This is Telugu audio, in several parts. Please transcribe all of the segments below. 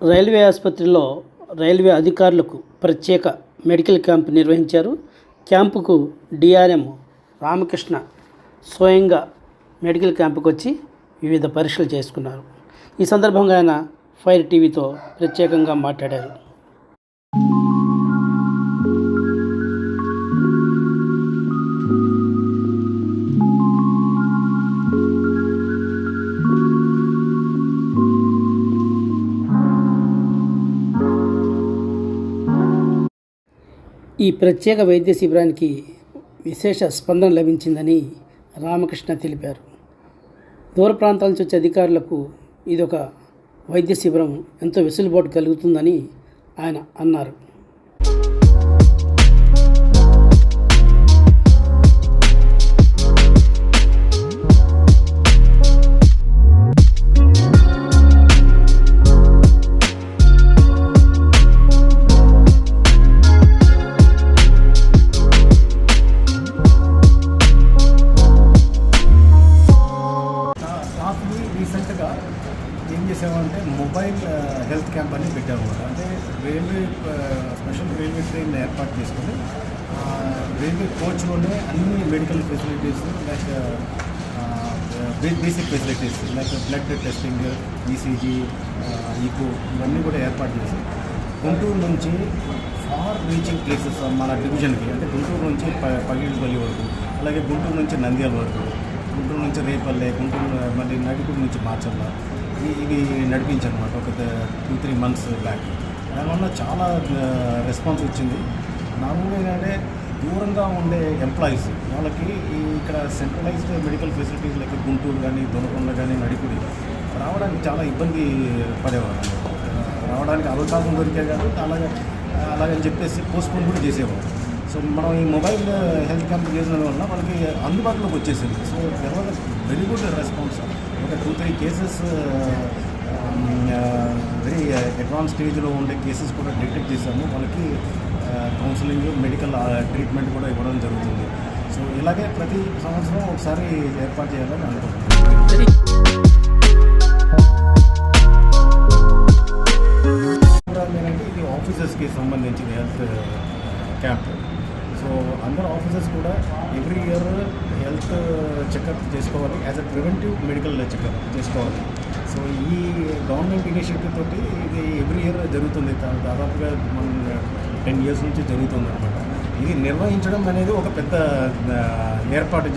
రైల్వే ఆసుపత్రిలో రైల్వే అధికారులకు ప్రత్యేక మెడికల్ క్యాంప్ నిర్వహించారు. క్యాంపుకు డిఆర్ఎం రామకృష్ణ స్వయంగా మెడికల్ క్యాంపుకు వచ్చి వివిధ పరీక్షలు చేసుకున్నారు. ఈ సందర్భంగా ఆయన ఫైర్ టీవీతో ప్రత్యేకంగా మాట్లాడారు. ఈ ప్రత్యేక వైద్య శిబిరానికి విశేష స్పందన లభించిందని రామకృష్ణ తెలిపారు. దూర ప్రాంతాల నుంచి వచ్చే అధికారులకు ఇదొక వైద్య శిబిరం ఎంతో వెసులుబాటు కలుగుతుందని ఆయన అన్నారు. రీసెంట్గా ఏం చేసామంటే మొబైల్ హెల్త్ క్యాంప్ అని పెట్టాము. అంటే రైల్వే స్పెషల్ రైల్వే ట్రైన్ ఏర్పాటు చేసుకొని రైల్వే కోచ్లోనే అన్ని medical facilities like basic facilities like blood testing, ECG, echo ఇవన్నీ కూడా ఏర్పాటు చేసి గుంటూరు నుంచి ఫార్ రీచింగ్ ప్లేసెస్ మన డివిజన్కి, అంటే గుంటూరు నుంచి పగిడిపల్లి వరకు, అలాగే గుంటూరు నుంచి నంద్యాల వరకు, గుంటూరు నుంచి రేపల్లె, గుంటూరు మళ్ళీ నడిపూరు నుంచి మార్చల్ల, ఇవి నడిపించారన్నమాట ఒక 2-3 months బ్యాక్. దానివల్ల చాలా రెస్పాన్స్ వచ్చింది. నార్మల్గా ఏంటంటే దూరంగా ఉండే ఎంప్లాయీస్ వాళ్ళకి ఇక్కడ centralised medical facilities like Guntur కానీ, దొనకొండ కానీ, నడిపూడి రావడానికి చాలా ఇబ్బంది పడేవారు. రావడానికి అవకాశం దొరికే కాదు, అలాగని చెప్పేసి పోస్ట్పోన్ కూడా చేసేవారు. సో మనం ఈ మొబైల్ హెల్త్ క్యాంప్ చేసిన వల్ల మనకి అందుబాటులోకి వచ్చేసింది. సో తర్వాత వెరీ గుడ్ రెస్పాన్స్. ఒక 2-3 కేసెస్ వెరీ అడ్వాన్స్ స్టేజ్లో ఉండే కేసెస్ కూడా డిటెక్ట్ చేశాము. వాళ్ళకి కౌన్సిలింగ్, మెడికల్ ట్రీట్మెంట్ కూడా ఇవ్వడం జరుగుతుంది. సో ఇలాగే ప్రతి సంవత్సరం ఒకసారి ఏర్పాటు చేయాలని అనుకుంటున్నాను. ఇది ఆఫీసర్స్కి సంబంధించిన హెల్త్ క్యాంప్. సో అందరు ఆఫీసర్స్ కూడా ఎవ్రీ ఇయర్ హెల్త్ చెకప్ చేసుకోవాలి, as a preventive medical checkup చేసుకోవాలి. సో ఈ గవర్నమెంట్ ఇనిషియేటివ్ తోటి ఇది ఎవ్రీ ఇయర్ జరుగుతుంది. దాదాపుగా మన 10 years నుంచి జరుగుతుంది అనమాట. ఇది నిర్వహించడం అనేది ఒక పెద్ద ఏర్పాటు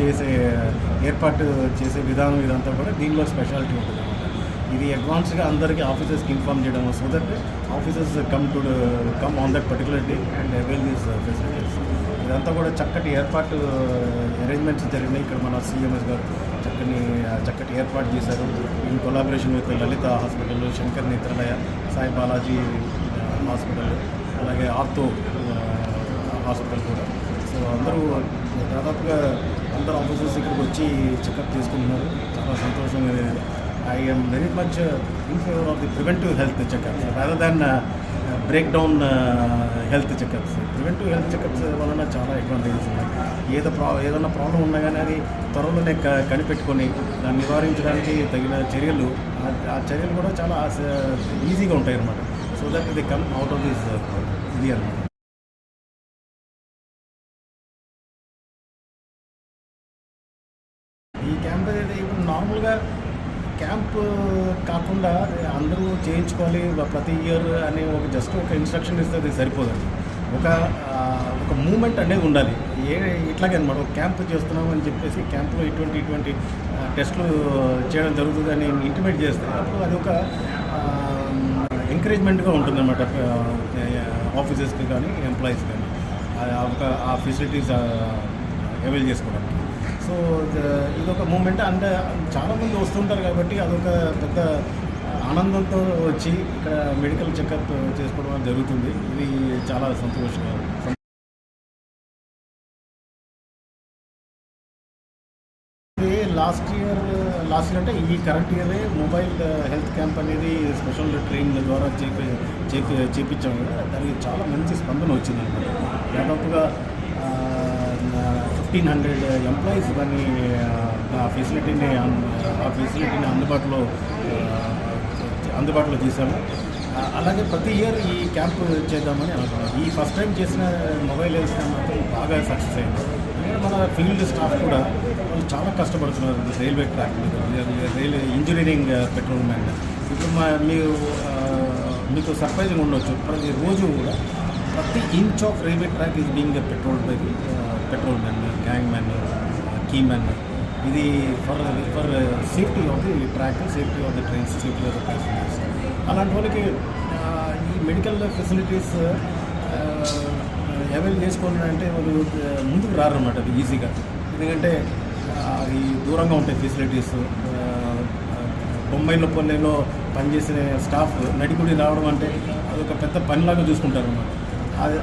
చేసే విధానం ఇదంతా కూడా దీనిలో స్పెషాలిటీ ఉంటుంది అనమాట. ఇది అడ్వాన్స్గా అందరికీ ఆఫీసర్స్కి ఇన్ఫార్మ్ చేయడం, so that officers come on that particular day and avail these facilities. ఇదంతా కూడా చక్కటి అరేంజ్మెంట్స్ జరిగినాయి. ఇక్కడ మన సిఎంఎస్ గారు చక్కటి ఏర్పాటు చేశారు. In collaboration with Lalitha hospital, Shankar Nethralaya, Sai Balaji hospital, అలాగే ఆర్థో హాస్పిటల్ కూడా. సో దాదాపుగా అందరూ ఆఫీసర్స్ ఇక్కడికి వచ్చి చెకప్ చేసుకుంటున్నారు. చాలా సంతోషంగా ఉంది. I am very much in favor of the preventive health checkups rather than breakdown health checkups. Preventive health checkups వలన చాలా అడ్వాంటేజెస్ ఉన్నాయి. ఏదైనా ప్రాబ్లం ఉన్నా కానీ అది త్వరలోనే కనిపెట్టుకొని దాన్ని నివారించడానికి తగిన చర్యలు కూడా చాలా ఈజీగా ఉంటాయి అన్నమాట. So that they come out of this ఇది అన్నమాట. ఈ క్యాంప్ అనేది ఇప్పుడు నార్మల్గా క్యాంప్ కాకుండా అందరూ చేయించుకోవాలి ప్రతి ఇయర్ అని జస్ట్ ఒక ఇన్స్ట్రక్షన్ ఇస్తే అది సరిపోదండి. ఒక మూమెంట్ అనేది ఉండాలి. ఇట్లాగే అనమాట, ఒక క్యాంప్ చేస్తున్నాం అని చెప్పేసి క్యాంప్లో ఇటువంటి టెస్టులు చేయడం జరుగుతుంది అని ఇంటిమేట్ చేస్తే అప్పుడు అది ఒక ఎంకరేజ్మెంట్గా ఉంటుంది అనమాట ఆఫీసర్స్కి కానీ, ఎంప్లాయీస్ కానీ ఆ ఫెసిలిటీస్ అవైల్ చేసుకోవడానికి. సో ఇదొక మూమెంట్. అంటే చాలామంది వస్తుంటారు కాబట్టి అదొక పెద్ద ఆనందంతో వచ్చి ఇక్కడ మెడికల్ చెకప్ చేసుకోవడం జరుగుతుంది. ఇది చాలా సంతోషంగా. లాస్ట్ ఇయర్ అంటే ఈ కరెంట్ ఇయరే మొబైల్ హెల్త్ క్యాంప్ అనేది స్పెషల్ ట్రైన్ ద్వారా చేపించాము కదా, దానికి చాలా మంచి స్పందన వచ్చింది అనమాట. దాదాపుగా 1500 ఎంప్లాయీస్ దాన్ని ఆ ఫెసిలిటీని అందుబాటులో చేశాము. అలాగే ప్రతి ఇయర్ ఈ క్యాంప్ చేద్దామని అనుకున్నాం. ఈ ఫస్ట్ టైం చేసిన మొబైల్ హెల్త్ క్యాంప్ మాత్రం బాగా సక్సెస్ అయింది. ఎందుకంటే మన ఫీల్డ్ స్టాఫ్ కూడా వాళ్ళు చాలా కష్టపడుతున్నారు. రైల్వే ట్రాక్ మీద, రైల్వే ఇంజనీరింగ్ పెట్రోల్ మ్యాన్. ఇప్పుడు మీకు సర్ప్రైజింగ్ ఉండొచ్చు, ప్రతి రోజు కూడా ప్రతి inch of railway track is being patrol by patrol man, gang man, key man. ఇది for safety of the track, safety of the trains, safety of the passengers. అలాంటి వాళ్ళకి ఈ మెడికల్ ఫెసిలిటీస్ అవైల్ చేసుకోవాలంటే వాళ్ళు ముందుకు రారన్నమాట అది ఈజీగా. ఎందుకంటే అది దూరంగా ఉంటాయి ఫెసిలిటీస్. బొంబాయిలో పనిచేసే స్టాఫ్ నడిగుడి రావడం అంటే అదొక పెద్ద పనిలాగా చూసుకుంటారు అన్నమాట. అది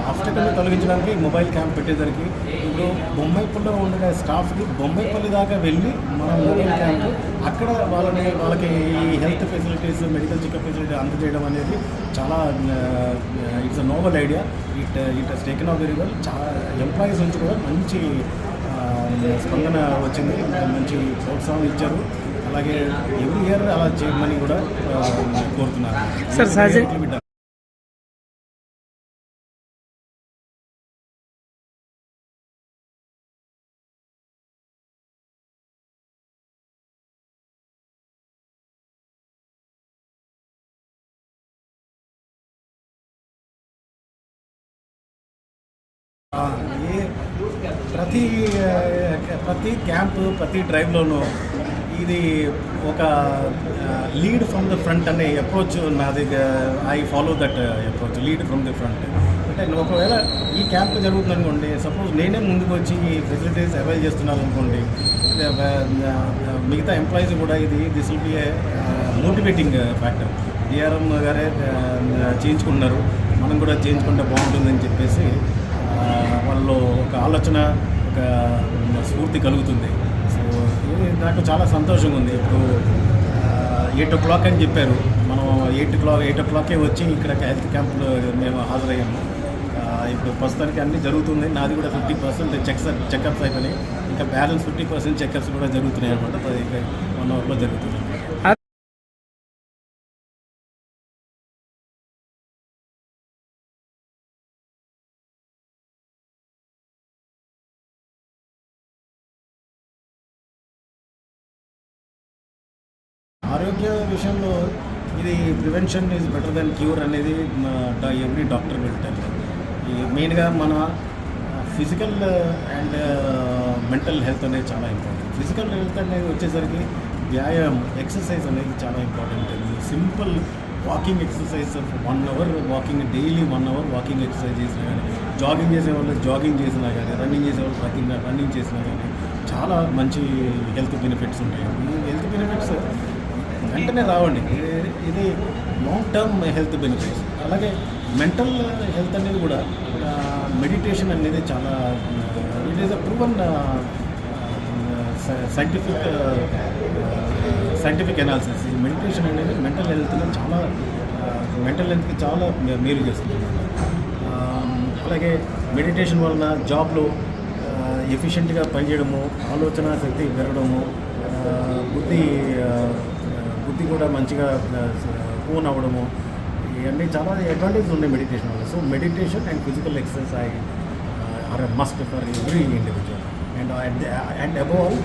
ఆబ్స్టకల్ని తొలగించడానికి మొబైల్ క్యాంప్ పెట్టేసరికి ఇప్పుడు బొంబాయిపల్లిలో ఉండే స్టాఫ్కి బొంబాయిపల్లి దాకా వెళ్ళి మన మొబైల్ క్యాంప్ అక్కడ వాళ్ళకి ఈ health facilities, medical checkup facility అందజేయడం అనేది చాలా it's a novel idea. It has taken off very well. చాలా ఎంప్లాయీస్ నుంచి కూడా మంచి స్పందన వచ్చింది, మంచి ప్రోత్సాహం ఇచ్చారు. అలాగే ఎవ్రీ ఇయర్ అలా చేయమని కూడా కోరుతున్నారు. సార్ ప్రతి క్యాంప్, ప్రతి డ్రైవ్లోనూ ఇది ఒక లీడ్ ఫ్రమ్ ద ఫ్రంట్ అనే అప్రోచ్ నాది. I follow that approach, lead from the front. అంటే ఒకవేళ ఈ క్యాంప్ జరుగుతుంది అనుకోండి, సపోజ్ నేనే ముందుకు వచ్చి ఈ ఫెసిలిటీస్ అవైల్ చేస్తున్నాను అనుకోండి, మిగతా ఎంప్లాయీస్ కూడా this will be A motivating factor. DRM గారే చేయించుకుంటున్నారు, మనం కూడా చేయించుకుంటే బాగుంటుందని చెప్పేసి వాళ్ళలో ఒక ఆలోచన, ఒక స్ఫూర్తి కలుగుతుంది. సో ఇది నాకు చాలా సంతోషంగా ఉంది. ఇప్పుడు 8 o'clock అని చెప్పారు, మనం 8 o'clock వచ్చి ఇక్కడ హెల్త్ క్యాంప్లో మేము హాజరయ్యాము. ఇప్పుడు ప్రస్తుతానికి అన్నీ జరుగుతుంది. నాది కూడా 50% చెకప్స్ అయిపోయినాయి. ఇంకా బ్యాలెన్స్ 50% చెకప్స్ కూడా జరుగుతున్నాయి అనమాట. 1 hourలో జరుగుతుంది. ఆరోగ్య విషయంలో ఇది prevention is better than cure అనేది ఎవ్రీ డాక్టర్ విల్ టెల్. మెయిన్గా మన ఫిజికల్ అండ్ మెంటల్ హెల్త్ అనేది చాలా ఇంపార్టెంట్. ఫిజికల్ హెల్త్ అనేది వచ్చేసరికి వ్యాయామం, ఎక్సర్సైజ్ అనేది చాలా important. Simple walking exercise 1 hour walking, daily 1 hour walking exercise చేసినా కానీ, జాగింగ్ చేసేవాళ్ళు జాగింగ్ చేసినా కానీ, రన్నింగ్ చేసేవాళ్ళు రన్నింగ్ చేసినా కానీ చాలా మంచి హెల్త్ బెనిఫిట్స్ ఉంటాయి. ఈ హెల్త్ బెనిఫిట్స్ వెంటనే రావండి, ఇది లాంగ్ టర్మ్ హెల్త్ బెనిఫిట్స్. అలాగే మెంటల్ హెల్త్ అనేది కూడా మెడిటేషన్ అనేది చాలా it is a proven scientific analysis. ఈ మెడిటేషన్ అనేది మెంటల్ హెల్త్కి చాలా మేలు చేస్తుంది. అలాగే మెడిటేషన్ వలన జాబ్లో ఎఫిషియెంట్గా పనిచేయడము, ఆలోచన శక్తి పెరగడము, బుద్ధి కూడా మంచిగా పూన్ అవ్వడము, ఇవన్నీ చాలా అడ్వాంటేజ్ ఉన్నాయి మెడిటేషన్ వల్ల. So meditation and physical exercise are a must for every individual. And above all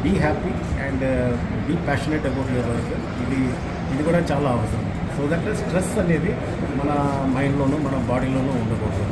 be happy and be passionate about your work. ఇది కూడా చాలా అవసరం. సో దట్ స్ట్రెస్ అనేది మన మైండ్లోనూ మన బాడీలోనూ ఉండకూడదు.